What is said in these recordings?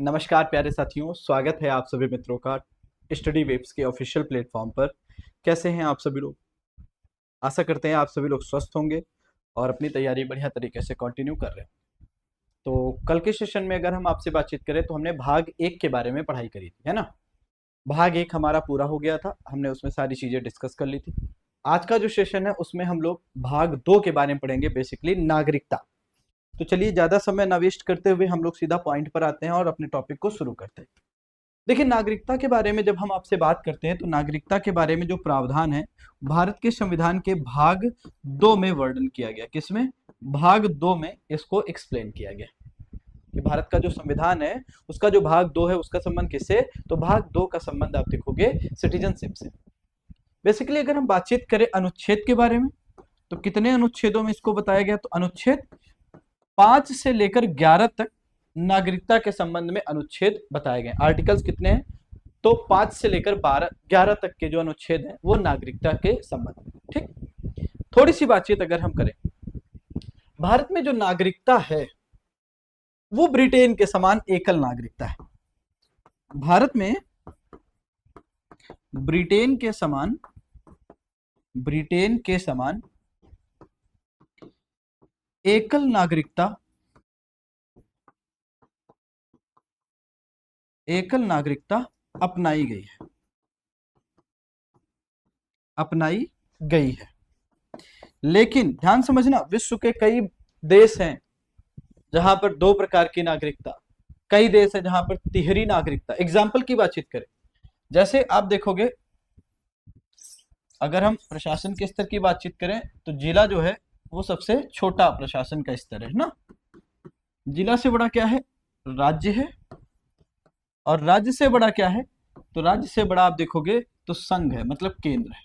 नमस्कार प्यारे साथियों, स्वागत है आप सभी मित्रों का स्टडी वेब्स के ऑफिशियल प्लेटफॉर्म पर। कैसे हैं आप सभी लोग? आशा करते हैं आप सभी लोग स्वस्थ होंगे और अपनी तैयारी बढ़िया तरीके से कंटिन्यू कर रहे हैं। तो कल के सेशन में अगर हम आपसे बातचीत करें तो हमने भाग 1 के बारे में पढ़ाई करी थी, है ना। भाग 1 हमारा पूरा हो गया था, हमने उसमें सारी चीज़ें डिस्कस कर ली थी। आज का जो सेशन है उसमें हम लोग भाग 2 के बारे में पढ़ेंगे, बेसिकली नागरिकता। तो चलिए ज़्यादा समय ना वेस्ट करते हुए हम लोग सीधा पॉइंट पर आते हैं और अपने टॉपिक को शुरू करते हैं। देखिए, नागरिकता के बारे में जब हम आपसे बात करते हैं तो नागरिकता के बारे में जो प्रावधान है भारत के संविधान के भाग 2 में वर्णन किया गया। किसमें? भाग 2 में इसको एक्सप्लेन किया गया कि भारत का जो संविधान है उसका जो भाग 2 है उसका संबंध किससे? तो भाग 2 का संबंध आप देखोगे सिटीजनशिप से। बेसिकली अगर हम बातचीत करें अनुच्छेद के बारे में तो कितने अनुच्छेदों में इसको बताया गया? तो अनुच्छेद 5 से लेकर 11 तक नागरिकता के संबंध में अनुच्छेद बताए गए। आर्टिकल्स कितने हैं? तो 5 से लेकर 11 तक के जो अनुच्छेद हैं वो नागरिकता के संबंध में। ठीक, थोड़ी सी बातचीत अगर हम करें, भारत में जो नागरिकता है वो ब्रिटेन के समान एकल नागरिकता है। भारत में ब्रिटेन के समान एकल नागरिकता अपनाई गई है। लेकिन ध्यान समझना, विश्व के कई देश हैं जहां पर 2 प्रकार की नागरिकता, कई देश है जहां पर तिहरी नागरिकता। एग्जाम्पल की बातचीत करें, जैसे आप देखोगे अगर हम प्रशासन के स्तर की बातचीत करें तो जिला जो है वो सबसे छोटा प्रशासन का स्तर है ना। जिला से बड़ा क्या है? राज्य है। और राज्य से बड़ा क्या है? तो राज्य से बड़ा आप देखोगे तो संघ है, मतलब केंद्र है।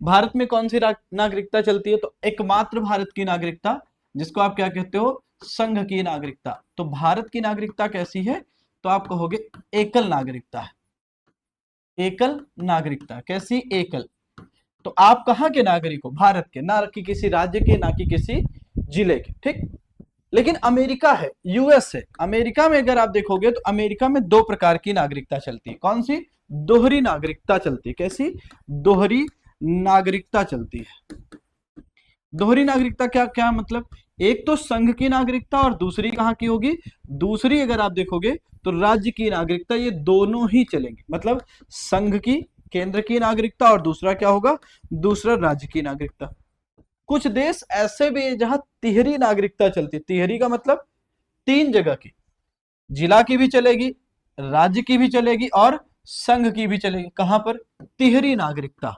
भारत में कौन सी नागरिकता चलती है? तो एकमात्र भारत की नागरिकता, जिसको आप क्या कहते हो? संघ की नागरिकता। तो भारत की नागरिकता कैसी है? तो आप कहोगे एकल नागरिकता है। एकल नागरिकता कैसी? एकल। तो आप कहां के नागरिक हो? भारत के, ना कि किसी राज्य के, ना कि किसी जिले के। ठीक, लेकिन अमेरिका है, यूएस है। अमेरिका में अगर आप देखोगे तो अमेरिका में 2 प्रकार की नागरिकता चलती है। कौन सी? दोहरी नागरिकता चलती है। कैसी? दोहरी नागरिकता चलती है। दोहरी नागरिकता क्या क्या मतलब? एक तो संघ की नागरिकता और दूसरी कहां की होगी? दूसरी अगर आप देखोगे तो राज्य की नागरिकता। ये दोनों ही चलेंगे, मतलब संघ की, केंद्र की नागरिकता और दूसरा क्या होगा? दूसरा राज्य की नागरिकता। कुछ देश ऐसे भी है जहां तिहरी नागरिकता चलती है। तिहरी का मतलब 3 जगह की, जिला की भी चलेगी, राज्य की भी चलेगी और संघ की भी चलेगी। कहां पर? तिहरी नागरिकता।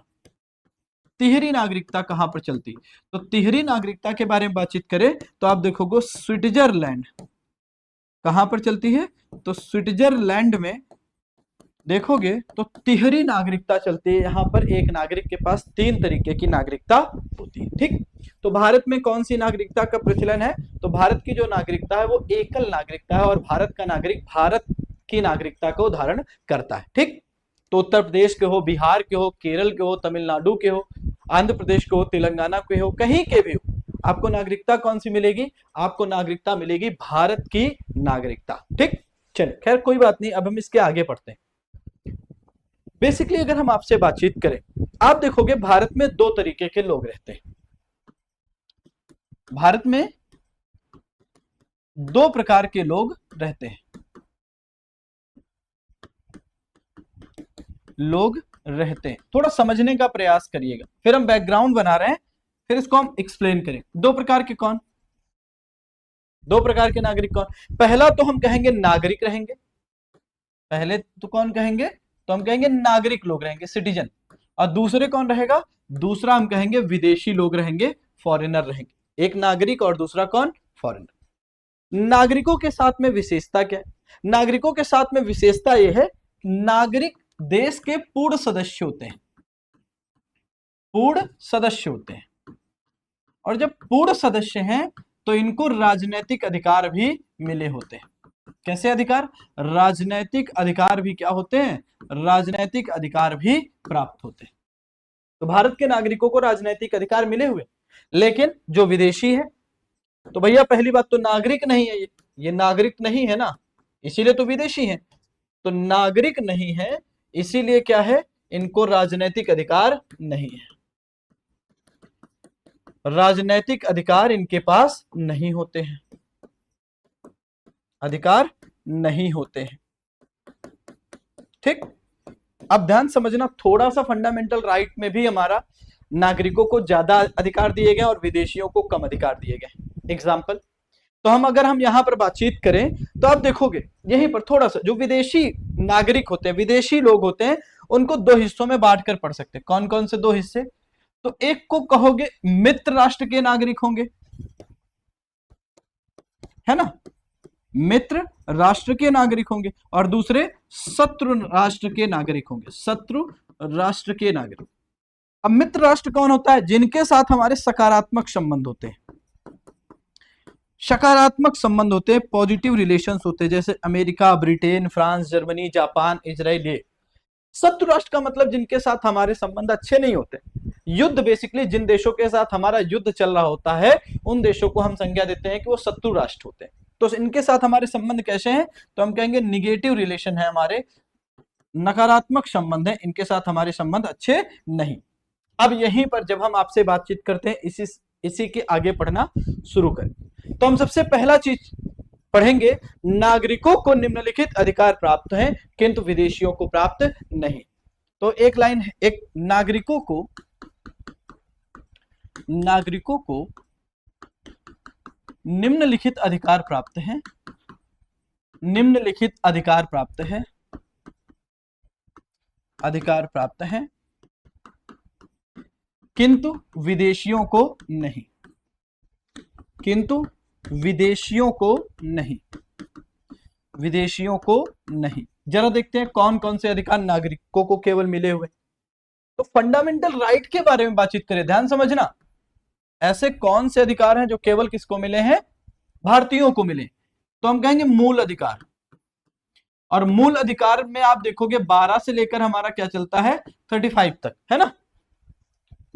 तिहरी नागरिकता कहां पर चलती? तो तिहरी नागरिकता के बारे में बातचीत करें तो आप देखोगे स्विट्जरलैंड। कहां पर चलती है? तो स्विट्जरलैंड में देखोगे तो तिहरी नागरिकता चलती है। यहां पर एक नागरिक के पास 3 तरीके की नागरिकता होती है। ठीक, तो भारत में कौन सी नागरिकता का प्रचलन है? तो भारत की जो नागरिकता है वो एकल नागरिकता है और भारत का नागरिक भारत की नागरिकता को धारण करता है। ठीक, तो उत्तर प्रदेश के हो, बिहार के हो, केरल के हो, तमिलनाडु के हो, आंध्र प्रदेश के हो, तेलंगाना के हो, कहीं के भी हो, आपको नागरिकता कौन सी मिलेगी? आपको नागरिकता मिलेगी भारत की नागरिकता। ठीक, चलिए खैर कोई बात नहीं, अब हम इसके आगे पढ़ते हैं। बेसिकली अगर हम आपसे बातचीत करें, आप देखोगे भारत में 2 तरीके के लोग रहते हैं। भारत में 2 प्रकार के लोग रहते हैं। थोड़ा समझने का प्रयास करिएगा, फिर हम बैकग्राउंड बना रहे हैं, फिर इसको हम एक्सप्लेन करें। 2 प्रकार के कौन? 2 प्रकार के नागरिक कौन? पहला तो हम कहेंगे नागरिक रहेंगे। पहले तो कौन कहेंगे? तो हम कहेंगे नागरिक लोग रहेंगे, सिटीजन। और दूसरे कौन रहेगा? दूसरा हम कहेंगे विदेशी लोग रहेंगे, फॉरेनर रहेंगे। एक नागरिक और दूसरा कौन? फॉरेनर। नागरिकों के साथ में विशेषता क्या है? नागरिकों के साथ में विशेषता यह है, नागरिक देश के पूर्ण सदस्य होते हैं। पूर्ण सदस्य होते हैं, और जब पूर्ण सदस्य हैं तो इनको राजनीतिक अधिकार भी मिले होते हैं। कैसे अधिकार? राजनैतिक अधिकार भी क्या होते हैं? राजनैतिक अधिकार भी प्राप्त होते हैं। तो भारत के नागरिकों को राजनैतिक अधिकार मिले हुए, लेकिन जो विदेशी है, तो भैया पहली बात तो नागरिक नहीं है, ये नागरिक नहीं है ना। इसीलिए तो विदेशी हैं। तो नागरिक नहीं है, इसीलिए क्या है, इनको राजनीतिक अधिकार नहीं है, राजनीतिक अधिकार इनके पास नहीं होते हैं, अधिकार नहीं होते हैं। ठीक, अब ध्यान समझना, थोड़ा सा फंडामेंटल राइट में भी हमारा नागरिकों को ज्यादा अधिकार दिए गए और विदेशियों को कम अधिकार दिए गए। एग्जाम्पल, तो हम अगर यहां पर बातचीत करें तो आप देखोगे यहीं पर थोड़ा सा, जो विदेशी नागरिक होते हैं, विदेशी लोग होते हैं, उनको दो हिस्सों में बांटकर पढ़ सकते हैं। कौन कौन से दो हिस्से? तो एक को कहोगे मित्र राष्ट्र के नागरिक होंगे, है ना, मित्र राष्ट्र के नागरिक होंगे, और दूसरे शत्रु राष्ट्र के नागरिक होंगे, शत्रु राष्ट्र के नागरिक। अब मित्र राष्ट्र कौन होता है? जिनके साथ हमारे सकारात्मक संबंध होते हैं, सकारात्मक संबंध होते हैं, पॉजिटिव रिलेशंस होते हैं, जैसे America, Britain, France, Germany, Japan, Israel. ये शत्रु राष्ट्र का मतलब जिनके साथ हमारे संबंध अच्छे नहीं होते। युद्ध, बेसिकली जिन देशों के साथ हमारा युद्ध चल रहा होता है, उन देशों को हम संज्ञा देते हैं कि वो शत्रु राष्ट्र होते हैं। तो इनके साथ हमारे संबंध कैसे हैं? तो हम कहेंगे निगेटिव रिलेशन है हमारे, नकारात्मक संबंध है, इनके साथ हमारे संबंध अच्छे नहीं। अब यहीं पर जब हम आपसे बातचीत करते हैं, इसी के आगे पढ़ना शुरू करें, तो हम सबसे पहला चीज पढ़ेंगे, नागरिकों को निम्नलिखित अधिकार प्राप्त हैं किंतु विदेशियों को प्राप्त नहीं। तो एक लाइन है, एक नागरिकों को निम्नलिखित अधिकार प्राप्त हैं, निम्नलिखित अधिकार प्राप्त है, अधिकार प्राप्त हैं किंतु विदेशियों को नहीं, किंतु विदेशियों को नहीं, विदेशियों को नहीं। जरा देखते हैं कौन कौन से अधिकार नागरिकों को केवल मिले हुए। तो फंडामेंटल राइट के बारे में बातचीत करें, ध्यान समझना, ऐसे कौन से अधिकार हैं जो केवल किसको मिले हैं? भारतीयों को मिले। तो हम कहेंगे मूल अधिकार, और मूल अधिकार में आप देखोगे 12 से लेकर हमारा क्या चलता है, 35 तक, है ना,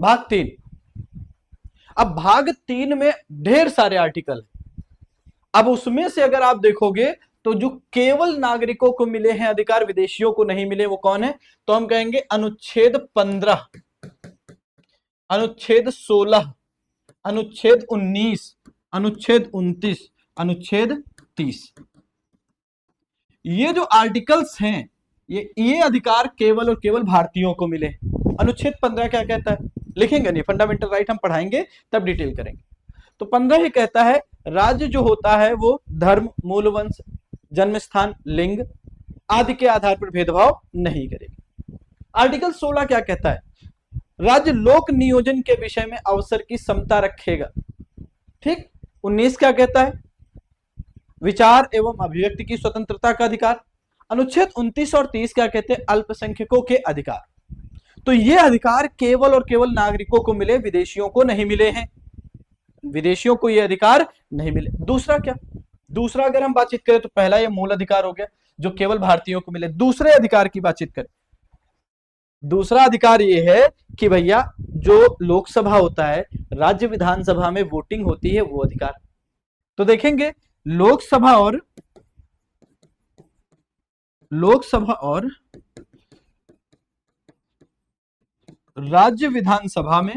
भाग 3। अब भाग 3 में ढेर सारे आर्टिकल, अब उसमें से अगर आप देखोगे तो जो केवल नागरिकों को मिले हैं अधिकार, विदेशियों को नहीं मिले, वो कौन है? तो हम कहेंगे अनुच्छेद 15, अनुच्छेद 16, अनुच्छेद 19, अनुच्छेद 29, अनुच्छेद 30। ये जो आर्टिकल्स हैं, ये अधिकार केवल और केवल भारतीयों को मिले। अनुच्छेद 15 क्या कहता है? लिखेंगे नहीं, फंडामेंटल राइट हम पढ़ाएंगे तब डिटेल करेंगे। तो 15 ही कहता है, राज्य जो होता है वो धर्म, मूल वंश, जन्म स्थान, लिंग आदि के आधार पर भेदभाव नहीं करेगी। आर्टिकल 16 क्या कहता है? राज्य लोक नियोजन के विषय में अवसर की समता रखेगा। ठीक। 19 क्या कहता है? विचार एवं अभिव्यक्ति की स्वतंत्रता का अधिकार। अनुच्छेद 29 और 30 क्या कहते हैं? अल्पसंख्यकों के अधिकार। तो ये अधिकार केवल और केवल नागरिकों को मिले, विदेशियों को नहीं मिले हैं, विदेशियों को ये अधिकार नहीं मिले। दूसरा क्या? दूसरा अगर हम बातचीत करें तो पहला ये मूल अधिकार हो गया जो केवल भारतीयों को मिले। दूसरे अधिकार की बातचीत करें, दूसरा अधिकार ये है कि भैया जो लोकसभा होता है, राज्य विधानसभा में वोटिंग होती है, वो अधिकार। तो देखेंगे लोकसभा और राज्य विधानसभा में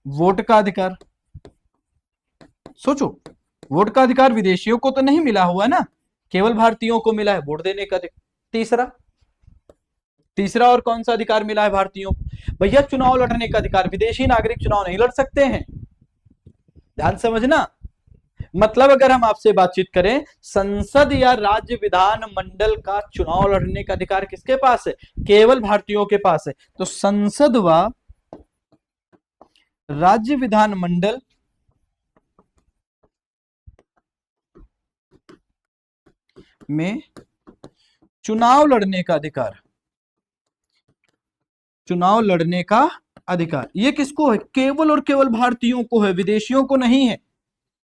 वोट का अधिकार। सोचो, वोट का अधिकार विदेशियों को तो नहीं मिला हुआ ना, केवल भारतीयों को मिला है वोट देने का अधिकार। तीसरा और कौन सा अधिकार मिला है भारतीयों को? भैया चुनाव लड़ने का अधिकार। विदेशी नागरिक चुनाव नहीं लड़ सकते हैं, ध्यान समझना। मतलब अगर हम आपसे बातचीत करें, संसद या राज्य विधान मंडल का चुनाव लड़ने का अधिकार किसके पास है? केवल भारतीयों के पास है। तो संसद व राज्य विधान मंडल में चुनाव लड़ने का अधिकार, चुनाव लड़ने का अधिकार ये किसको है? केवल और केवल भारतीयों को है, विदेशियों को नहीं है।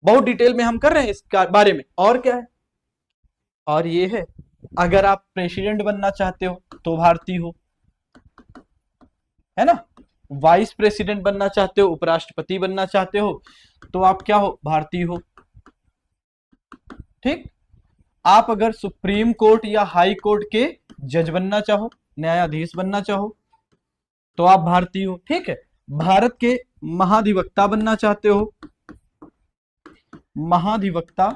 बहुत डिटेल में हम कर रहे हैं इस बारे में। और क्या है? और ये है, अगर आप प्रेसिडेंट बनना चाहते हो तो भारतीय हो, है ना, वाइस प्रेसिडेंट बनना चाहते हो, उपराष्ट्रपति बनना चाहते हो, तो आप क्या हो, भारतीय हो। ठीक। आप अगर सुप्रीम कोर्ट या हाई कोर्ट के जज बनना चाहो, न्यायाधीश बनना चाहो, तो आप भारतीय हो। ठीक है। भारत के महाधिवक्ता बनना चाहते हो, महाधिवक्ता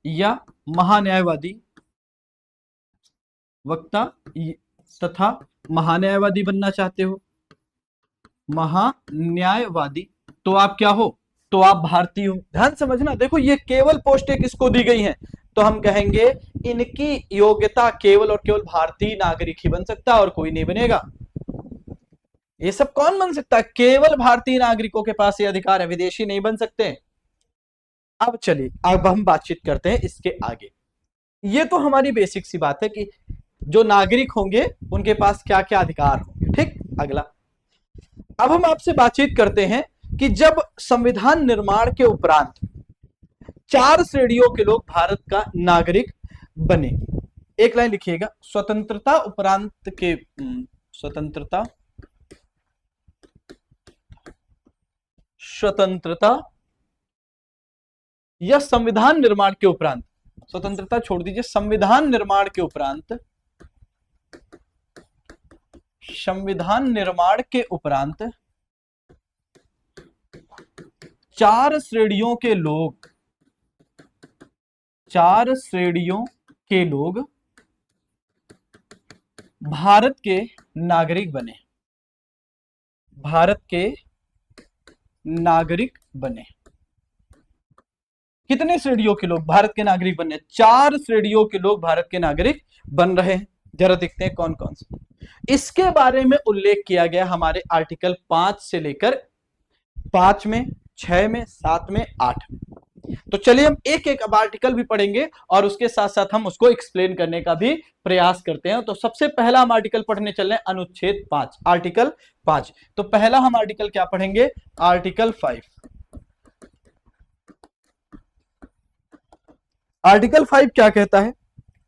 या महान्यायवादी, वक्ता तथा महान्यायवादी बनना चाहते हो, महान्यायवादी, तो आप क्या हो, तो आप भारतीय हो। ध्यान समझना, देखो ये केवल पोस्टें किसको दी गई हैं, तो हम कहेंगे इनकी योग्यता केवल और केवल भारतीय नागरिक ही बन सकता है और कोई नहीं बनेगा। ये सब कौन बन सकता है, केवल भारतीय नागरिकों के पास ये अधिकार है, विदेशी नहीं बन सकते। अब चलिए, अब हम बातचीत करते हैं इसके आगे। ये तो हमारी बेसिक सी बात है कि जो नागरिक होंगे उनके पास क्या क्या अधिकार होंगे। ठीक। अगला, अब हम आपसे बातचीत करते हैं कि जब संविधान निर्माण के उपरांत 4 श्रेणियों के लोग भारत का नागरिक बने। एक लाइन लिखिएगा, स्वतंत्रता उपरांत के स्वतंत्रता या संविधान निर्माण के उपरांत, स्वतंत्रता छोड़ दीजिए, संविधान निर्माण के उपरांत, संविधान निर्माण के उपरांत 4 श्रेणियों के लोग, 4 श्रेणियों के लोग भारत के नागरिक बने, भारत के नागरिक बने। कितने श्रेणियों के लोग भारत के नागरिक बने, 4 श्रेणियों के लोग भारत के नागरिक बन रहे हैं। जरा देखते हैं कौन कौन से। इसके बारे में उल्लेख किया गया हमारे आर्टिकल 5 से लेकर 5 में, 6 में, 7 में, 8 में। तो चलिए हम एक एक अब आर्टिकल भी पढ़ेंगे और उसके साथ साथ हम उसको एक्सप्लेन करने का भी प्रयास करते हैं। तो सबसे पहला हम आर्टिकल पढ़ने चल रहे हैं, अनुच्छेद 5, आर्टिकल 5। तो पहला हम आर्टिकल क्या पढ़ेंगे, आर्टिकल 5। आर्टिकल 5 क्या कहता है,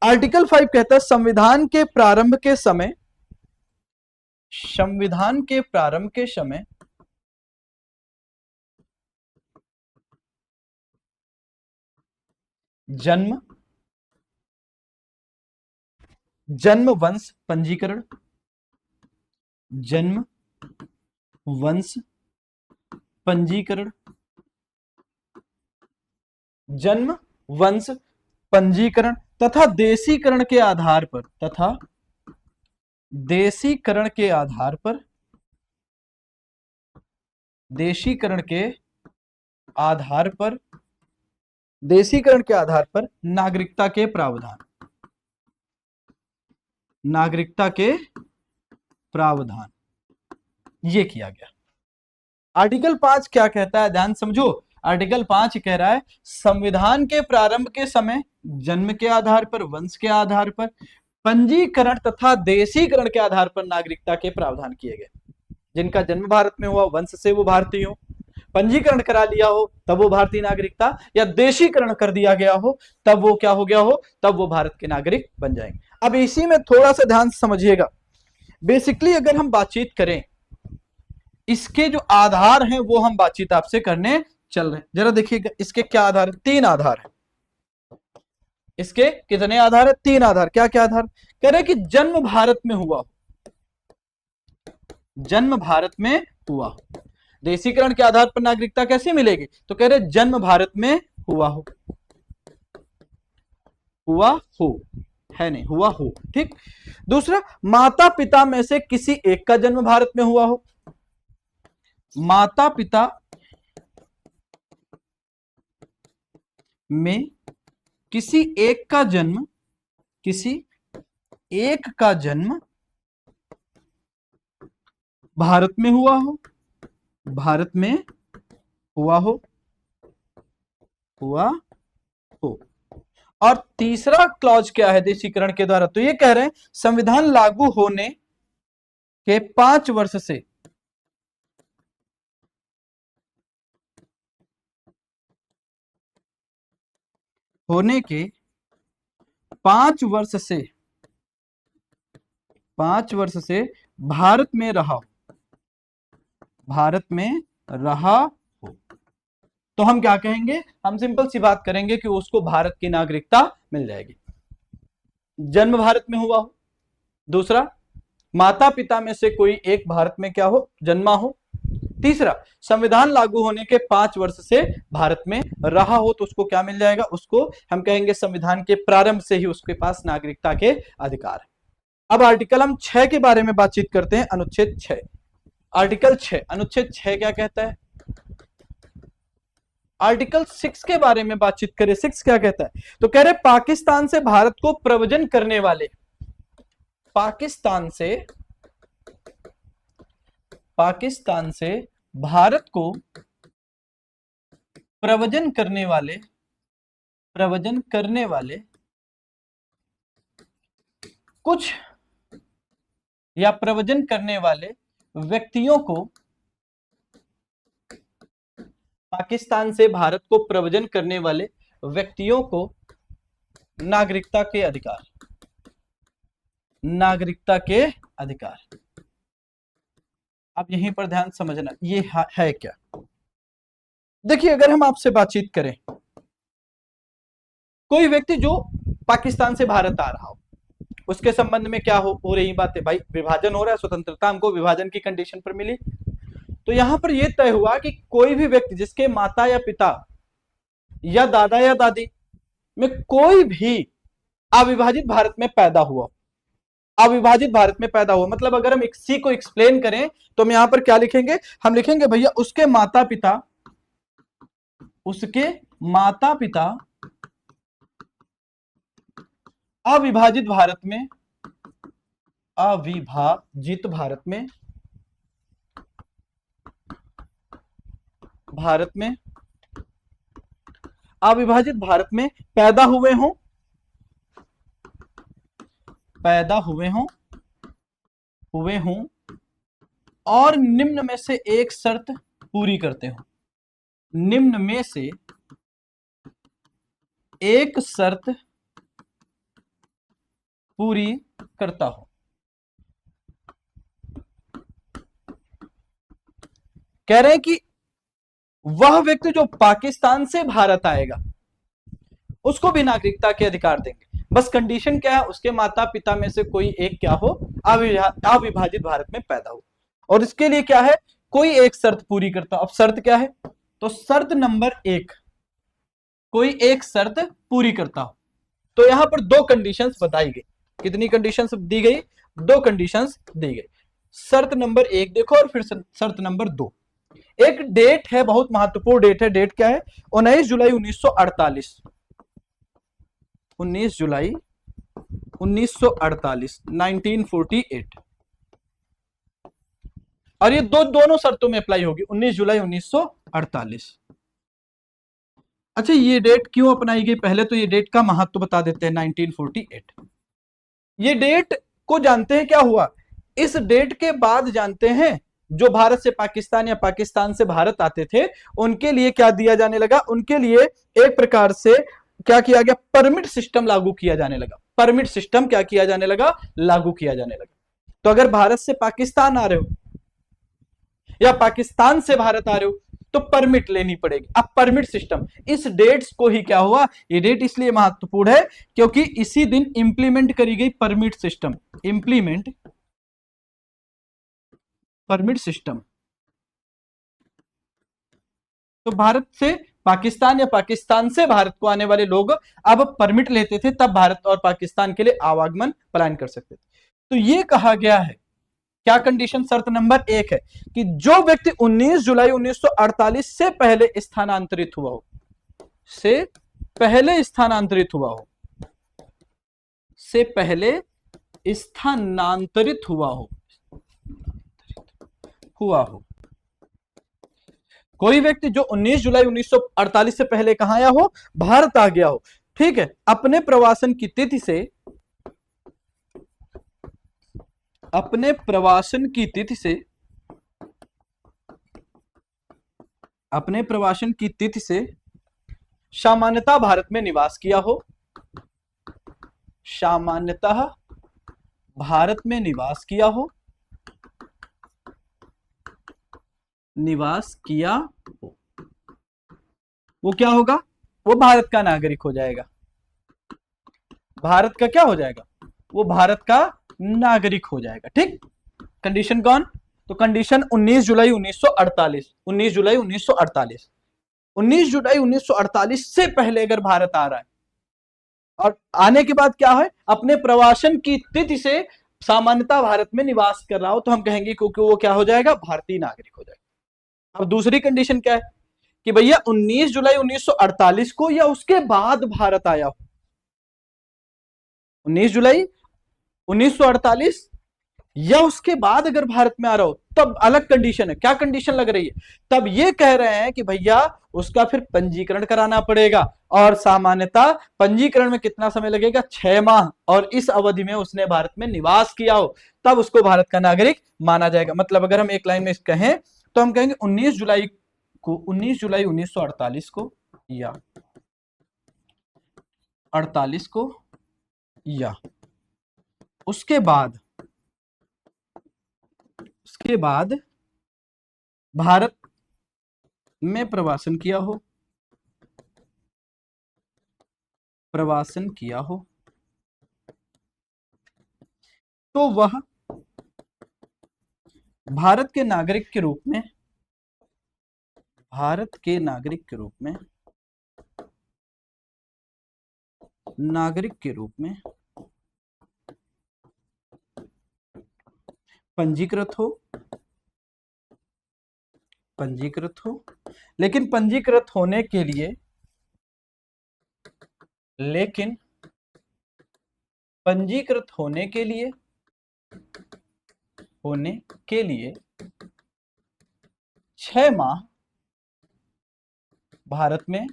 आर्टिकल 5 कहता है संविधान के प्रारंभ के समय, संविधान के प्रारंभ के समय जन्म, जन्म वंश पंजीकरण, जन्म वंश पंजीकरण, जन्म वंश पंजीकरण तथा देशीकरण के आधार पर, तथा देशीकरण के आधार पर, देशीकरण के आधार पर, देशीकरण के आधार पर नागरिकता के प्रावधान, नागरिकता के प्रावधान, ये किया गया। आर्टिकल 5 क्या कहता है, ध्यान समझो। आर्टिकल 5 कह रहा है संविधान के प्रारंभ के समय जन्म के आधार पर, वंश के आधार पर, पंजीकरण तथा देशीकरण के आधार पर नागरिकता के प्रावधान किए गए। जिनका जन्म भारत में हुआ, वंश से वो भारतीय हो, पंजीकरण करा लिया हो तब वो भारतीय नागरिकता, या देशीकरण कर दिया गया हो तब वो क्या हो गया हो, तब वो भारत के नागरिक बन जाएंगे। अब इसी में थोड़ा सा ध्यान से समझिएगा। बेसिकली अगर हम बातचीत करें, इसके जो आधार हैं वो हम बातचीत आपसे करने चल रहे हैं। जरा देखिएगा इसके क्या आधार है, 3 आधार है। इसके कितने आधार है, 3 आधार। क्या क्या आधार कह रहे कि जन्म भारत में हुआ, जन्म भारत में हुआ। देशीकरण के आधार पर नागरिकता कैसे मिलेगी, तो कह रहे जन्म भारत में हुआ हो, हुआ हो, है नहीं, हुआ हो। ठीक। दूसरा, माता पिता में से किसी एक का जन्म भारत में हुआ हो, माता पिता में किसी एक का जन्म, किसी एक का जन्म भारत में हुआ हो, भारत में हुआ हो, हुआ हो। और तीसरा क्लॉज क्या है देशीकरण के द्वारा, तो ये कह रहे हैं संविधान लागू होने के 5 वर्ष से, होने के 5 वर्ष से, 5 वर्ष से भारत में रहा हो, भारत में रहा हो, तो हम क्या कहेंगे? हम सिंपल सी बात करेंगे कि उसको भारत की नागरिकता मिल जाएगी। जन्म भारत में हुआ हो, दूसरा माता पिता में से कोई एक भारत में क्या हो? जन्मा हो, तीसरा संविधान लागू होने के 5 वर्ष से भारत में रहा हो, तो उसको क्या मिल जाएगा? उसको हम कहेंगे संविधान के प्रारंभ से ही उसके पास नागरिकता के अधिकार है। अब आर्टिकल हम 6 के बारे में बातचीत करते हैं, अनुच्छेद 6। आर्टिकल 6, अनुच्छेद 6 क्या कहता है? आर्टिकल 6 के बारे में बातचीत करें, 6 क्या कहता है? तो कह रहे पाकिस्तान से भारत को प्रव्रजन करने वाले, पाकिस्तान से भारत को प्रव्रजन करने वाले कुछ या प्रव्रजन करने वाले व्यक्तियों को, पाकिस्तान से भारत को प्रव्रजन करने वाले व्यक्तियों को नागरिकता के अधिकार, अब यहीं पर ध्यान समझना, ये है क्या? देखिए, अगर हम आपसे बातचीत करें, कोई व्यक्ति जो पाकिस्तान से भारत आ रहा हो, उसके संबंध में क्या हो रही बात है? भाई विभाजन हो रहा है, स्वतंत्रता हमको विभाजन की कंडीशन पर मिली। तो यहां पर यह तय हुआ कि कोई भी व्यक्ति जिसके माता या पिता या दादा या दादी में कोई भी अविभाजित भारत में पैदा हुआ, अविभाजित भारत में पैदा हुआ, मतलब अगर हम इसी को एक्सप्लेन करें तो हम यहां पर क्या लिखेंगे? हम लिखेंगे भैया उसके माता पिता अविभाजित भारत में, अविभाजित भारत में पैदा हुए हों और निम्न में से एक शर्त पूरी करते हो, निम्न में से एक शर्त पूरी करता हो। कह रहे हैं कि वह व्यक्ति जो पाकिस्तान से भारत आएगा उसको भी नागरिकता के अधिकार देंगे, बस कंडीशन क्या है? उसके माता पिता में से कोई एक क्या हो? अविभाजित भारत में पैदा हो, और इसके लिए क्या है? कोई एक शर्त पूरी करता हो। अब शर्त क्या है? तो शर्त नंबर 1, कोई एक शर्त पूरी करता हो। तो यहां पर 2 कंडीशंस बताई गई। कितनी कंडीशंस दी गई? 2 कंडीशंस दी गई। शर्त नंबर 1 देखो और फिर शर्त नंबर 2। एक डेट है, बहुत महत्वपूर्ण डेट है। डेट क्या है? 19 जुलाई 1948, 19 जुलाई 1948, 1948। और ये दोनों शर्तों में अप्लाई होगी, 19 जुलाई 1948। अच्छा, ये डेट क्यों अपनाई गई? पहले तो ये डेट का महत्व बता देते हैं। 1948 ये डेट को जानते हैं क्या हुआ? इस डेट के बाद जानते हैं जो भारत से पाकिस्तान या पाकिस्तान से भारत आते थे उनके लिए क्या दिया जाने लगा? उनके लिए एक प्रकार से क्या किया गया? परमिट सिस्टम लागू किया जाने लगा। परमिट सिस्टम क्या किया जाने लगा? लागू किया जाने लगा। तो अगर भारत से पाकिस्तान आ रहे हो या पाकिस्तान से भारत आ रहे हो तो परमिट लेनी पड़ेगी। अब परमिट सिस्टम, इस डेट्स को ही क्या हुआ? ये डेट इसलिए महत्वपूर्ण है क्योंकि इसी दिन इंप्लीमेंट करी गई परमिट सिस्टम, परमिट सिस्टम। तो भारत से पाकिस्तान या पाकिस्तान से भारत को आने वाले लोग अब परमिट लेते थे, तब भारत और पाकिस्तान के लिए आवागमन प्लान कर सकते थे। तो ये कहा गया है, क्या कंडीशन? शर्त नंबर 1 है कि जो व्यक्ति 19 जुलाई 1948 से पहले स्थानांतरित हुआ हो, से पहले स्थानांतरित हुआ हो, कोई व्यक्ति जो 19 जुलाई 1948 से पहले कहां आया हो? भारत आ गया हो, ठीक है, अपने प्रवासन की तिथि से, सामान्यतः भारत में निवास किया हो, सामान्यतः भारत में निवास किया हो, निवास किया हो, वो क्या होगा? वो भारत का नागरिक हो जाएगा। भारत का क्या हो जाएगा? वो भारत का नागरिक हो जाएगा। ठीक। कंडीशन कौन? तो कंडीशन 19 जुलाई 1948, 19 जुलाई 1948, 19 जुलाई 1948 से पहले अगर भारत आ रहा है और आने के बाद क्या है, अपने प्रवासन की तिथि से सामान्यता भारत में निवास कर रहा हो, तो हम कहेंगे क्योंकि वो क्या हो जाएगा? भारतीय नागरिक हो जाएगा। अब दूसरी कंडीशन क्या है कि भैया 19 जुलाई 1948 को या उसके बाद भारत आया हो। 19 जुलाई 1948 या उसके बाद अगर भारत में आ रहा हो तब अलग कंडीशन है। क्या कंडीशन लग रही है? तब ये कह रहे हैं कि भैया उसका फिर पंजीकरण कराना पड़ेगा, और सामान्यता पंजीकरण में कितना समय लगेगा? 6 माह, और इस अवधि में उसने भारत में निवास किया हो, तब उसको भारत का नागरिक माना जाएगा। मतलब अगर हम एक लाइन में कहें तो हम कहेंगे 19 जुलाई 1948 को या 48 को या उसके बाद भारत में प्रवासन किया हो तो वह भारत के नागरिक के रूप में पंजीकृत हो, लेकिन पंजीकृत होने के लिए 6 माह भारत में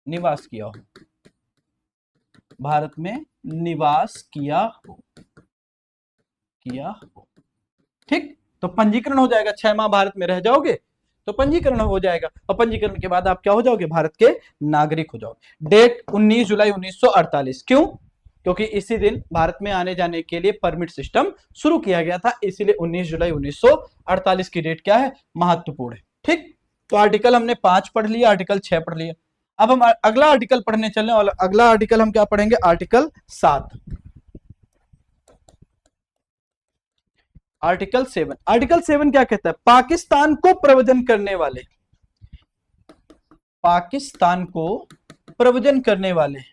निवास किया हो। ठीक। तो पंजीकरण हो जाएगा, 6 माह भारत में रह जाओगे तो पंजीकरण हो जाएगा, और पंजीकरण के बाद आप क्या हो जाओगे? भारत के नागरिक हो जाओगे। डेट 19 जुलाई 1948, क्यों? क्योंकि इसी दिन भारत में आने जाने के लिए परमिट सिस्टम शुरू किया गया था, इसीलिए 19 जुलाई 1948 की डेट क्या है? महत्वपूर्ण है। ठीक। तो आर्टिकल हमने 5 पढ़ लिया, आर्टिकल 6 पढ़ लिया। अब हम अगला आर्टिकल पढ़ने चल रहे हैं, और अगला आर्टिकल हम क्या पढ़ेंगे? आर्टिकल 7। आर्टिकल 7 क्या कहता है? पाकिस्तान को प्रवचन करने वाले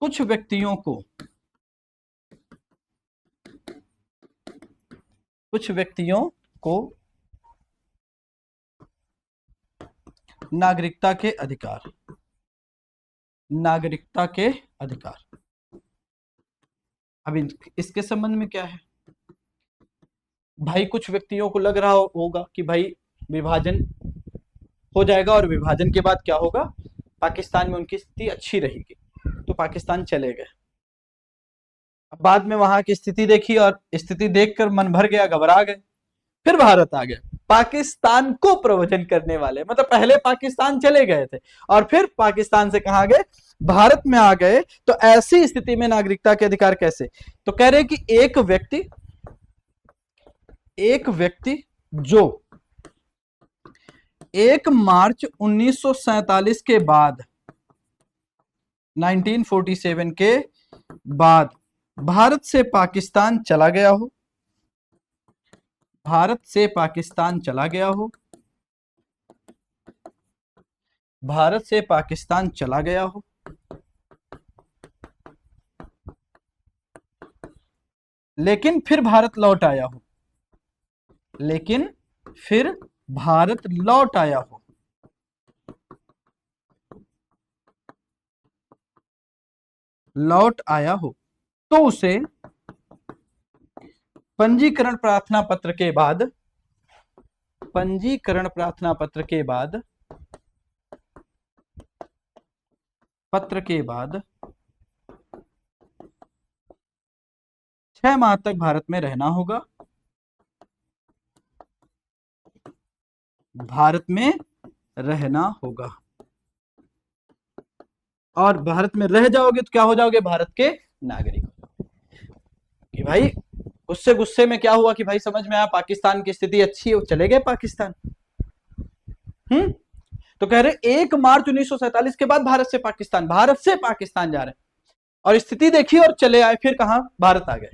कुछ व्यक्तियों को नागरिकता के अधिकार। अब इसके संबंध में क्या है भाई? कुछ व्यक्तियों को लग रहा होगा कि भाई विभाजन हो जाएगा, और विभाजन के बाद क्या होगा? पाकिस्तान में उनकी स्थिति अच्छी रहेगी, तो पाकिस्तान चले गए। अब बाद में वहां की स्थिति देखी, और स्थिति देखकर मन भर गया, घबरा गए, फिर भारत आ गए। पाकिस्तान को प्रवचन करने वाले, मतलब पहले पाकिस्तान चले गए थे और फिर पाकिस्तान से कहां गए? भारत में आ गए। तो ऐसी स्थिति में नागरिकता के अधिकार कैसे? तो कह रहे कि एक व्यक्ति जो 1 मार्च 1947 के बाद 1947 के बाद भारत से पाकिस्तान चला गया हो, भारत से पाकिस्तान चला गया हो, लेकिन फिर भारत लौट आया हो, तो उसे पंजीकरण प्रार्थना पत्र के बाद 6 माह तक भारत में रहना होगा। और भारत में रह जाओगे तो क्या हो जाओगे? भारत के नागरिक। कि भाई गुस्से गुस्से में क्या हुआ कि भाई समझ में आया पाकिस्तान की स्थिति अच्छी है, वो चले गए पाकिस्तान। तो कह रहे 1 मार्च 1947 के बाद भारत से पाकिस्तान जा रहे हैं, और स्थिति देखी और चले आए, फिर कहां, भारत आ गए।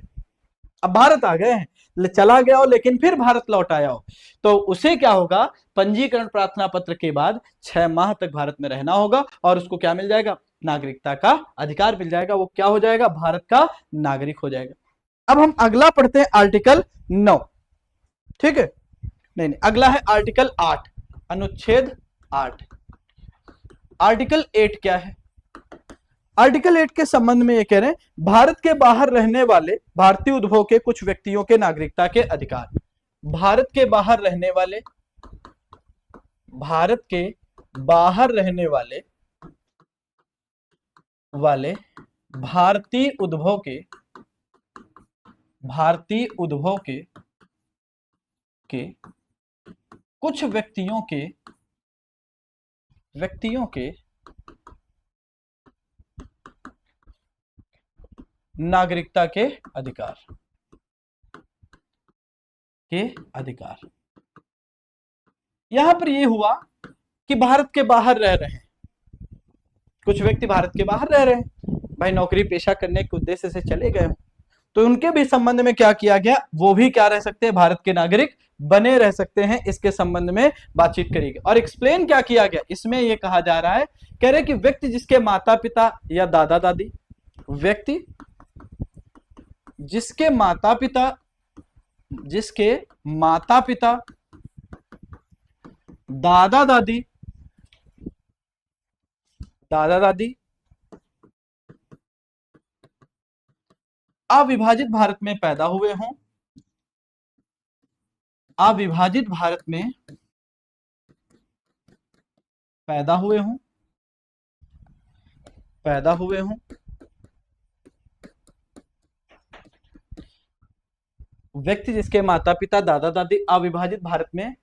अब भारत आ गए हैं, चला गया हो लेकिन फिर भारत लौट आया हो, तो उसे क्या होगा, पंजीकरण प्रार्थना पत्र के बाद 6 माह तक भारत में रहना होगा और उसको क्या मिल जाएगा, नागरिकता का अधिकार मिल जाएगा, वो क्या हो जाएगा, भारत का नागरिक हो जाएगा। अब हम अगला पढ़ते हैं आर्टिकल 9, ठीक है, नहीं अगला है आर्टिकल 8, अनुच्छेद 8। आर्टिकल 8 क्या है, आर्टिकल 8 के संबंध में ये कह रहे हैं भारत के बाहर रहने वाले भारतीय उद्भव के कुछ व्यक्तियों के नागरिकता के अधिकार। भारत के बाहर रहने वाले, भारत के बाहर रहने वाले भारतीय उद्भव के कुछ व्यक्तियों के नागरिकता के अधिकार। यहां पर यह हुआ कि भारत के बाहर रह रहे हैं, कुछ व्यक्ति भारत के बाहर रह रहे हैं, भाई नौकरी पेशा करने के उद्देश्य से चले गए, तो उनके भी संबंध में क्या किया गया, वो भी क्या रह सकते हैं, भारत के नागरिक बने रह सकते हैं। इसके संबंध में बातचीत करेगी और एक्सप्लेन क्या किया गया, इसमें यह कहा जा रहा है, कह रहे कि व्यक्ति जिसके माता पिता या दादा दादी, व्यक्ति जिसके माता पिता दादा दादी अविभाजित भारत में पैदा हुए हों, अविभाजित भारत में पैदा हुए हों, व्यक्ति जिसके माता पिता दादा दादी अविभाजित भारत में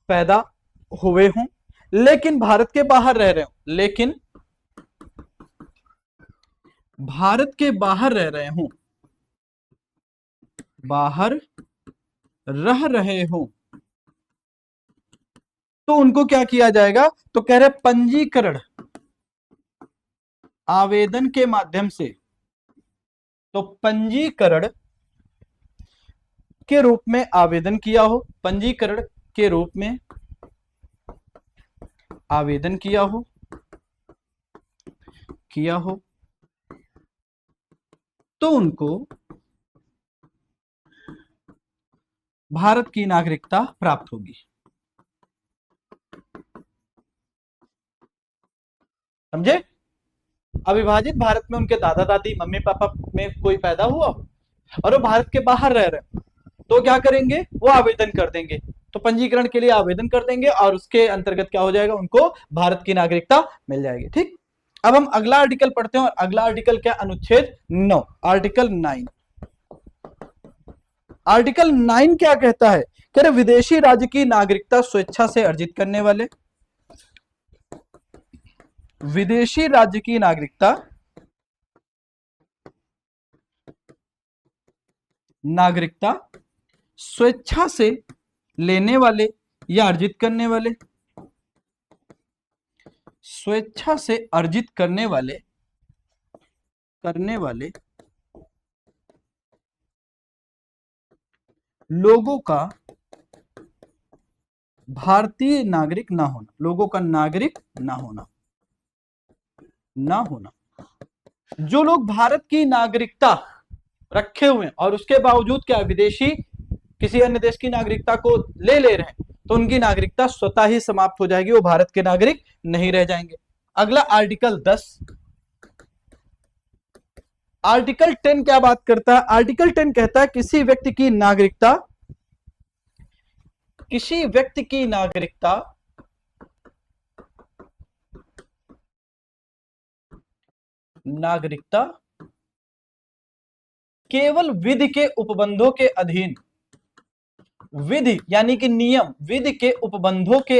पैदा हुए हों लेकिन भारत के बाहर रह रहे हों, लेकिन भारत के बाहर रह रहे हों, बाहर रह रहे हों, तो उनको क्या किया जाएगा, तो कह रहे पंजीकरण आवेदन के माध्यम से, तो पंजीकरण के रूप में आवेदन किया हो, पंजीकरण के रूप में आवेदन किया हो तो उनको भारत की नागरिकता प्राप्त होगी। समझे, अविभाजित भारत में उनके दादा दादी मम्मी पापा में कोई पैदा हुआ और वो भारत के बाहर रह रहे हैं, तो क्या करेंगे, वो आवेदन कर देंगे, तो पंजीकरण के लिए आवेदन कर देंगे और उसके अंतर्गत क्या हो जाएगा, उनको भारत की नागरिकता मिल जाएगी। ठीक, अब हम अगला आर्टिकल पढ़ते हैं और अगला आर्टिकल क्या, अनुच्छेद 9, आर्टिकल 9। आर्टिकल 9 क्या कहता है, कह रहे विदेशी राज्य की नागरिकता स्वेच्छा से अर्जित करने वाले, विदेशी राज्य की नागरिकता स्वेच्छा से लेने वाले या अर्जित करने वाले, स्वेच्छा से अर्जित करने वाले लोगों का भारतीय नागरिक ना होना, लोगों का नागरिक ना होना। जो लोग भारत की नागरिकता रखे हुए हैं और उसके बावजूद क्या विदेशी किसी अन्य देश की नागरिकता को ले रहे हैं, तो उनकी नागरिकता स्वतः ही समाप्त हो जाएगी, वो भारत के नागरिक नहीं रह जाएंगे। अगला आर्टिकल 10, आर्टिकल 10 क्या बात करता है, आर्टिकल 10 कहता है किसी व्यक्ति की नागरिकता केवल विधि के उपबंधों के अधीन, विधि यानी कि नियम, विधि के उपबंधों के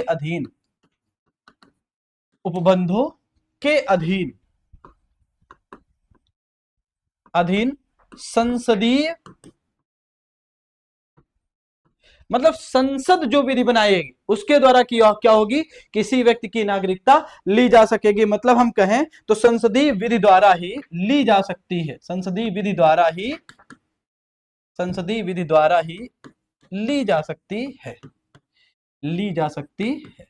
अधीन संसदीय मतलब संसद जो विधि बनाएगी उसके द्वारा क्या होगी, किसी व्यक्ति की नागरिकता ली जा सकेगी। मतलब हम कहें तो संसदीय विधि द्वारा ही ली जा सकती है, संसदीय विधि द्वारा ही ली जा सकती है, ली जा सकती है।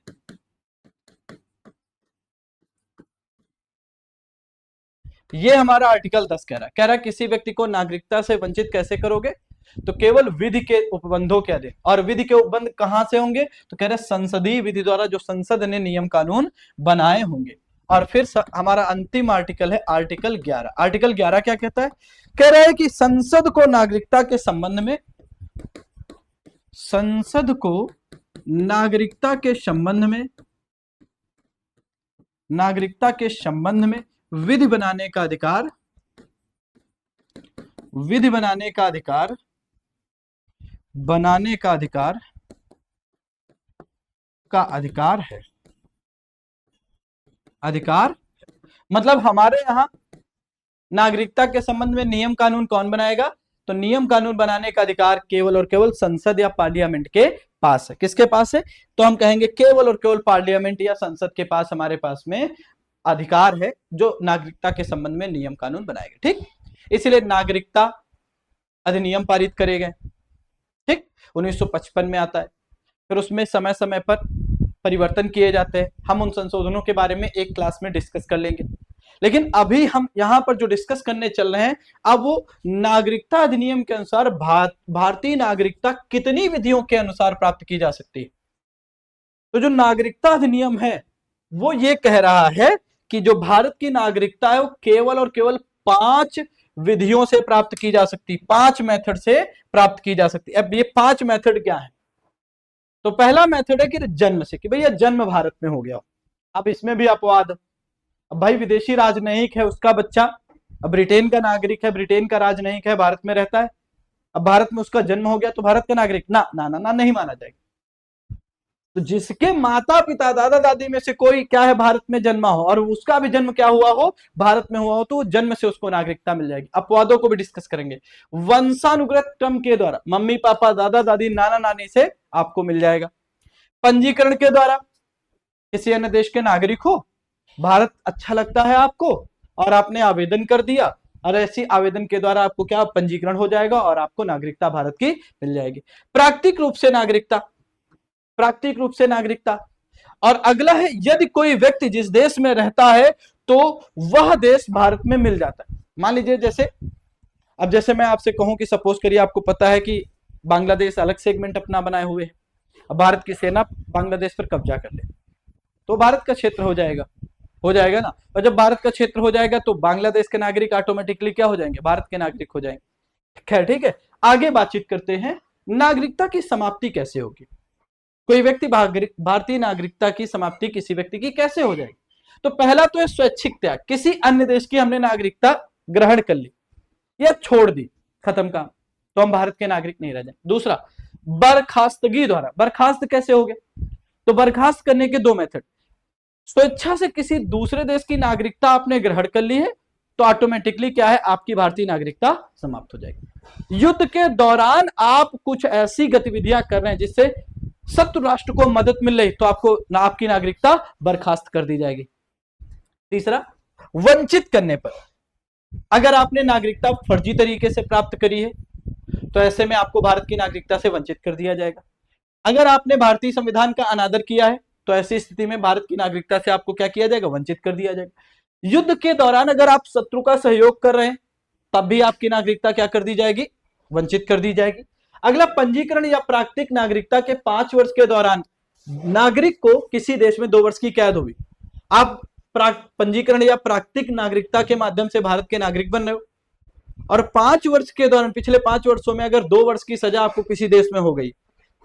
ये हमारा आर्टिकल 10 कह रहा है किसी व्यक्ति को नागरिकता से वंचित कैसे करोगे, तो केवल विधि के उपबंधों के अधीन। और विधि के उपबंध कहां से होंगे, तो कह रहे संसदीय विधि द्वारा, जो संसद ने नियम कानून बनाए होंगे। और फिर हमारा अंतिम आर्टिकल है आर्टिकल 11। आर्टिकल 11 क्या कहता है, कह रहा है कि संसद को नागरिकता के संबंध में, संसद को नागरिकता के संबंध में, नागरिकता के संबंध में विधि बनाने का अधिकार, विधि बनाने का अधिकार, बनाने का अधिकार का अधिकार है, अधिकार। मतलब हमारे यहां नागरिकता के संबंध में नियम कानून कौन बनाएगा, तो नियम कानून बनाने का अधिकार केवल और केवल संसद या पार्लियामेंट के पास है। किसके पास है, तो हम कहेंगे केवल और केवल पार्लियामेंट या संसद के पास हमारे पास में अधिकार है जो नागरिकता के संबंध में नियम कानून बनाएगा। ठीक, इसलिए नागरिकता अधिनियम पारित करे गए, ठीक, 1955 में आता है। फिर उसमें समय समय पर परिवर्तन किए जाते हैं। हम उन संशोधनों के बारे में एक क्लास में डिस्कस कर लेंगे, लेकिन अभी हम यहां पर जो डिस्कस करने चल रहे हैं, अब वो नागरिकता अधिनियम के अनुसार भारतीय नागरिकता कितनी विधियों के अनुसार प्राप्त की जा सकती है। तो जो नागरिकता अधिनियम है वो ये कह रहा है कि जो भारत की नागरिकता है वो केवल और केवल 5 विधियों से प्राप्त की जा सकती, 5 मेथड से प्राप्त की जा सकती। अब ये 5 मेथड क्या है, तो पहला मेथड है कि जन्म से, कि भैया जन्म भारत में हो गया। अब इसमें भी अपवाद, अब भाई विदेशी राजनयिक है, उसका बच्चा अब ब्रिटेन का नागरिक है, ब्रिटेन का राजनयिक है, भारत में रहता है, अब भारत में उसका जन्म हो गया तो भारत का नागरिक ना ना ना ना नहीं माना जाएगा। तो जिसके माता पिता दादा दादी में से कोई क्या है भारत में जन्मा हो और उसका भी जन्म क्या हुआ हो भारत में हुआ हो, तो जन्म से उसको नागरिकता मिल जाएगी। अपवादों को भी डिस्कस करेंगे। वंशानुगत क्रम के द्वारा मम्मी पापा दादा दादी नाना नानी से आपको मिल जाएगा। पंजीकरण के द्वारा किसी अन्य देश के नागरिक हो, भारत अच्छा लगता है आपको और आपने आवेदन कर दिया, और ऐसी आवेदन के द्वारा आपको क्या पंजीकरण हो जाएगा और आपको नागरिकता भारत की मिल जाएगी। प्राकृतिक रूप से नागरिकता, प्राकृतिक रूप से नागरिकता। और अगला है यदि कोई व्यक्ति जिस देश में रहता है तो वह देश भारत में मिल जाता है। मान लीजिए जैसे, अब जैसे मैं आपसे कहूं कि सपोज करिए आपको पता है कि बांग्लादेश अलग सेगमेंट अपना बनाए हुए है, अब भारत की सेना बांग्लादेश पर कब्जा कर ले तो भारत का क्षेत्र हो जाएगा, हो जाएगा ना। और जब भारत का क्षेत्र हो जाएगा तो बांग्लादेश के नागरिक ऑटोमेटिकली क्या हो जाएंगे, भारत के नागरिक हो जाएंगे। खैर ठीक है, आगे बातचीत करते हैं नागरिकता की समाप्ति कैसे होगी। कोई व्यक्ति भारतीय नागरिकता की समाप्ति किसी व्यक्ति की कैसे हो जाएगी, तो पहला तो है स्वैच्छिक त्याग, किसी अन्य देश की हमने नागरिकता ग्रहण कर ली या छोड़ दी, खत्म काम, तो हम भारत के नागरिक नहीं रह जाए। दूसरा बर्खास्तगी द्वारा, बर्खास्त कैसे हो गए, तो बर्खास्त करने के 2 मेथड, स्वेच्छा से किसी दूसरे देश की नागरिकता आपने ग्रहण कर ली है तो ऑटोमेटिकली क्या है आपकी भारतीय नागरिकता समाप्त हो जाएगी। युद्ध के दौरान आप कुछ ऐसी गतिविधियां कर रहे हैं जिससे शत्रु राष्ट्र को मदद मिल रही तो आपको आपकी नागरिकता बर्खास्त कर दी जाएगी। तीसरा वंचित करने पर, अगर आपने नागरिकता फर्जी तरीके से प्राप्त करी है तो ऐसे में आपको भारत की नागरिकता से वंचित कर दिया जाएगा। अगर आपने भारतीय संविधान का अनादर किया है तो ऐसी स्थिति में भारत की नागरिकता से आपको क्या किया जाएगा, वंचित कर दिया जाएगा। युद्ध के दौरान अगर आप शत्रु का सहयोग कर रहे हैं तब भी आपकी नागरिकता क्या कर दी जाएगी, वंचित कर दी जाएगी। अगला पंजीकरण या प्राकृतिक नागरिकता के 5 वर्ष के दौरान नागरिक को किसी देश में 2 वर्ष की कैद होगी। आप पंजीकरण या प्राकृतिक नागरिकता के माध्यम से भारत के नागरिक बन रहे हो और 5 वर्ष के दौरान, पिछले 5 वर्षों में अगर 2 वर्ष की सजा आपको किसी देश में हो गई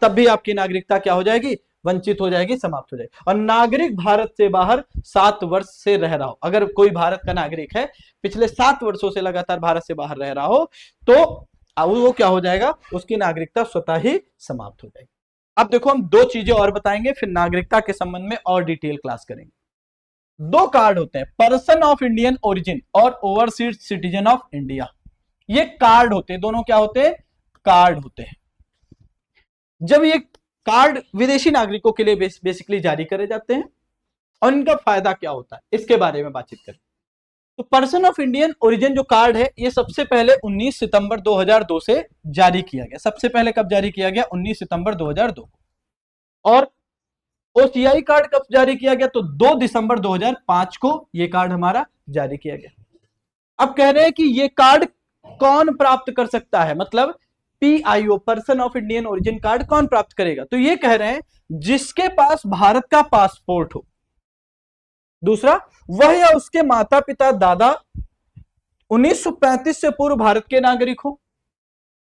तब भी आपकी नागरिकता क्या हो जाएगी, वंचित हो जाएगी, समाप्त हो जाएगी। और नागरिक भारत से बाहर 7 वर्ष से रह रहा हो, अगर कोई भारत का नागरिक है पिछले 7 वर्षों से लगातार भारत से बाहर रह रहा हो तो वो क्या हो जाएगा, उसकी नागरिकता स्वतः ही समाप्त हो जाएगी। अब देखो हम 2 चीजें और बताएंगे, फिर नागरिकता के संबंध में और डिटेल क्लास करेंगे। 2 कार्ड होते हैं, पर्सन ऑफ इंडियन ओरिजिन और ओवरसीज सिटीजन ऑफ इंडिया। ये कार्ड होते हैं, दोनों क्या होते हैं, कार्ड होते हैं। जब ये कार्ड विदेशी नागरिकों के लिए बेसिकली जारी करे जाते हैं और इनका फायदा क्या होता है, इसके बारे में बातचीत करें। तो पर्सन ऑफ इंडियन ओरिजिन जो कार्ड है, ये सबसे पहले 19 सितंबर 2002 से जारी किया गया। सबसे पहले कब जारी किया गया? 19 सितंबर 2002 को। और ओसीआई कार्ड कब जारी किया गया? तो 2 दिसंबर 2005 को ये कार्ड हमारा जारी किया गया। अब कह रहे हैं कि ये कार्ड कौन प्राप्त कर सकता है, मतलब PIO, person of Indian origin card कौन प्राप्त करेगा? तो ये कह रहे हैं जिसके पास भारत का पासपोर्ट हो, दूसरा वह या उसके माता पिता दादा 1935 से पूर्व भारत के नागरिक हो,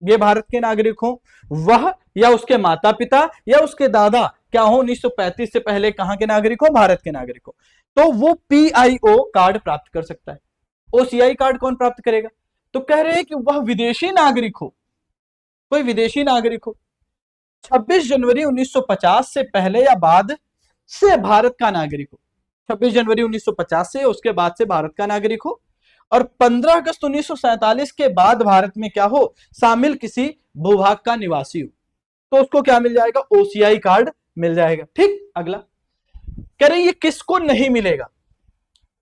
ये भारत के नागरिक हो, वह या उसके माता पिता या उसके दादा क्या हो, 1935 से पहले कहां के नागरिक हो? भारत के नागरिक हो, तो वो पीआईओ कार्ड प्राप्त कर सकता है। ओसीआई कार्ड कौन प्राप्त करेगा? तो कह रहे हैं कि वह विदेशी नागरिक हो, कोई विदेशी नागरिक हो, 26 जनवरी 1950 से पहले या बाद से भारत का नागरिक हो, 26 जनवरी 1950 से उसके बाद से भारत का नागरिक हो, और 15 अगस्त 1947 के बाद भारत में क्या हो, शामिल किसी भूभाग का निवासी हो, तो उसको क्या मिल जाएगा? ओसीआई कार्ड मिल जाएगा। ठीक, अगला कह रहे ये किसको नहीं मिलेगा?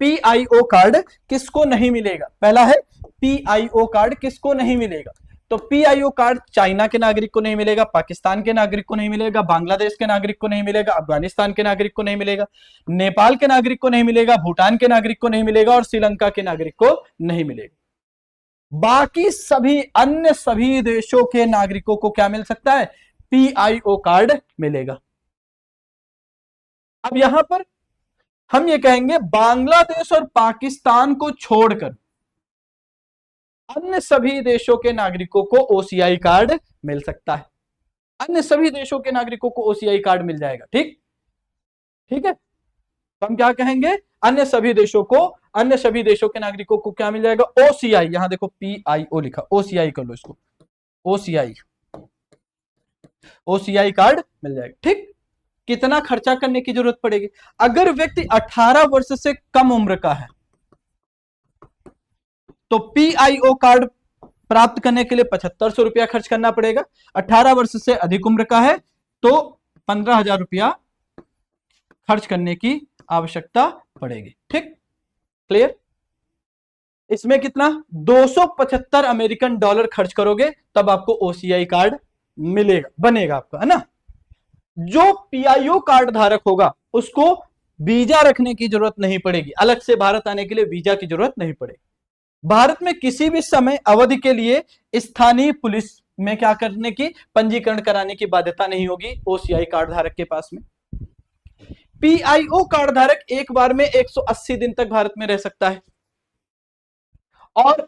पीआईओ कार्ड किसको नहीं मिलेगा? पहला है पीआईओ कार्ड किसको नहीं मिलेगा? तो पीआईओ कार्ड चाइना के नागरिक को नहीं मिलेगा, पाकिस्तान के नागरिक को नहीं मिलेगा, बांग्लादेश के नागरिक को नहीं मिलेगा, अफगानिस्तान के नागरिक को नहीं मिलेगा, नेपाल के नागरिक को नहीं मिलेगा, भूटान के नागरिक को नहीं मिलेगा, और श्रीलंका के नागरिक को नहीं मिलेगा। बाकी सभी अन्य सभी देशों के नागरिकों को क्या मिल सकता है? पीआईओ कार्ड मिलेगा। अब यहां पर हम ये कहेंगे बांग्लादेश और पाकिस्तान को छोड़कर अन्य सभी देशों के नागरिकों को ओसीआई कार्ड मिल सकता है। अन्य सभी देशों के नागरिकों को ओसीआई कार्ड मिल जाएगा। ठीक, ठीक है, तो हम क्या कहेंगे? अन्य सभी देशों के नागरिकों को क्या मिल जाएगा? ओसीआई। यहां देखो पीआईओ लिखा, ओसीआई कर लो इसको, ओसीआई कार्ड मिल जाएगा। ठीक, कितना खर्चा करने की जरूरत पड़ेगी? अगर व्यक्ति 18 वर्ष से कम उम्र का है तो पीआईओ कार्ड प्राप्त करने के लिए 7500 रुपया खर्च करना पड़ेगा। 18 वर्ष से अधिक उम्र का है तो 15,000 रुपया खर्च करने की आवश्यकता पड़ेगी। ठीक, क्लियर? इसमें कितना? 275 अमेरिकन डॉलर खर्च करोगे तब आपको ओसीआई कार्ड मिलेगा, बनेगा आपका, है ना। जो पीआईओ कार्ड धारक होगा उसको वीजा रखने की जरूरत नहीं पड़ेगी, अलग से भारत आने के लिए वीजा की जरूरत नहीं पड़ेगी। भारत में किसी भी समय अवधि के लिए स्थानीय पुलिस में क्या करने की, पंजीकरण कराने की बाध्यता नहीं होगी ओसीआई कार्ड धारक के पास में। पीआईओ कार्ड धारक एक बार में 180 दिन तक भारत में रह सकता है, और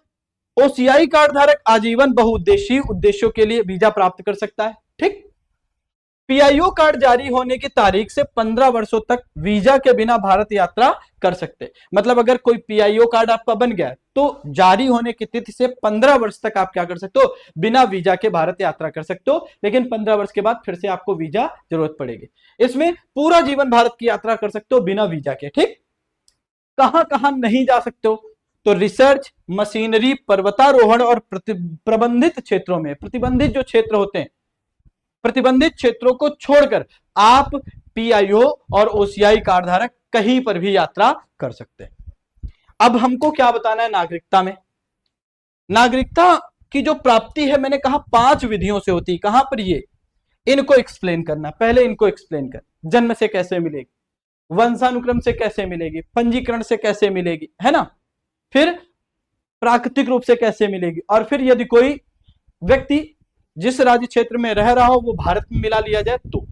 ओसीआई कार्ड धारक आजीवन बहुउद्देशीय उद्देश्यों के लिए वीजा प्राप्त कर सकता है। ठीक, पीआईओ कार्ड जारी होने की तारीख से 15 वर्षों तक वीजा के बिना भारत यात्रा कर सकते हैं। मतलब अगर कोई पीआईओ कार्ड आपका बन गया तो जारी होने की तिथि से 15 वर्ष तक आप क्या कर सकते हो? बिना वीजा के भारत यात्रा कर सकते हो, लेकिन 15 वर्ष के बाद फिर से आपको वीजा जरूरत पड़ेगी। इसमें पूरा जीवन भारत की यात्रा कर सकते हो बिना वीजा के। ठीक, कहां कहां नहीं जा सकते हो? तो रिसर्च, मशीनरी, पर्वतारोहण और प्रबंधित क्षेत्रों में, प्रतिबंधित जो क्षेत्र होते हैं, प्रतिबंधित क्षेत्रों को छोड़कर आप पीआईओ और ओसीआई कार्ड धारक कहीं पर भी यात्रा कर सकते हैं। अब हमको क्या बताना है नागरिकता में? नागरिकता की जो प्राप्ति है, मैंने कहा 5 विधियों से होती है। कहां पर? ये इनको एक्सप्लेन करना। पहले इनको एक्सप्लेन कर, जन्म से कैसे मिलेगी, वंशानुक्रम से कैसे मिलेगी, पंजीकरण से कैसे मिलेगी, है ना, फिर प्राकृतिक रूप से कैसे मिलेगी, और फिर यदि कोई व्यक्ति जिस राज्य क्षेत्र में रह रहा हो वो भारत में मिला लिया जाए तो।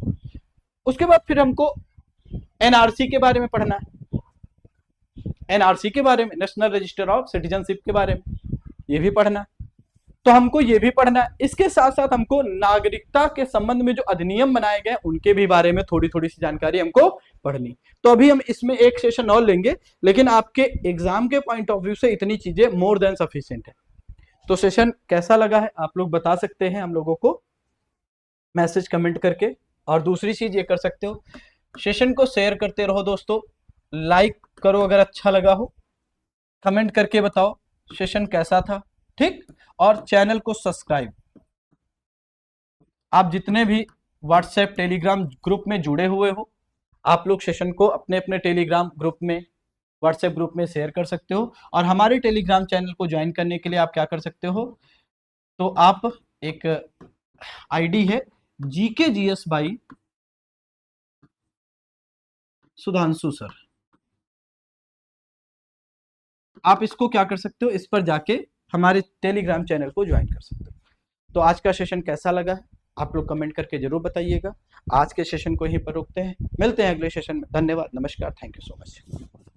उसके बाद फिर हमको एनआरसी के बारे में पढ़ना है, एनआरसी के बारे में, नेशनल रजिस्टर ऑफ सिटीजनशिप के बारे में, ये भी पढ़ना है। तो हमको ये भी पढ़ना है। इसके साथ साथ हमको नागरिकता के संबंध में जो अधिनियम बनाए गए उनके भी बारे में थोड़ी थोड़ी सी जानकारी हमको पढ़नी। तो अभी हम इसमें एक सेशन और लेंगे, लेकिन आपके एग्जाम के पॉइंट ऑफ व्यू से इतनी चीजें मोर देन सफिशिएंट है। तो सेशन कैसा लगा है आप लोग बता सकते हैं हम लोगों को मैसेज कमेंट करके। और दूसरी चीज ये कर सकते हो, सेशन को शेयर करते रहो दोस्तों, लाइक करो अगर अच्छा लगा हो, कमेंट करके बताओ सेशन कैसा था। ठीक, और चैनल को सब्सक्राइब, आप जितने भी व्हाट्सएप टेलीग्राम ग्रुप में जुड़े हुए हो, आप लोग सेशन को अपने अपने टेलीग्राम ग्रुप में, व्हाट्सएप ग्रुप में शेयर कर सकते हो। और हमारे टेलीग्राम चैनल को ज्वाइन करने के लिए आप क्या कर सकते हो, तो आप एक आईडी है GKGS बाई सुधांशु सर, आप इसको क्या कर सकते हो, इस पर जाके हमारे टेलीग्राम चैनल को ज्वाइन कर सकते हो। तो आज का सेशन कैसा लगा है आप लोग कमेंट करके जरूर बताइएगा। आज के सेशन को यहीं पर रोकते हैं, मिलते हैं अगले सेशन में। धन्यवाद, नमस्कार, थैंक यू सो मच।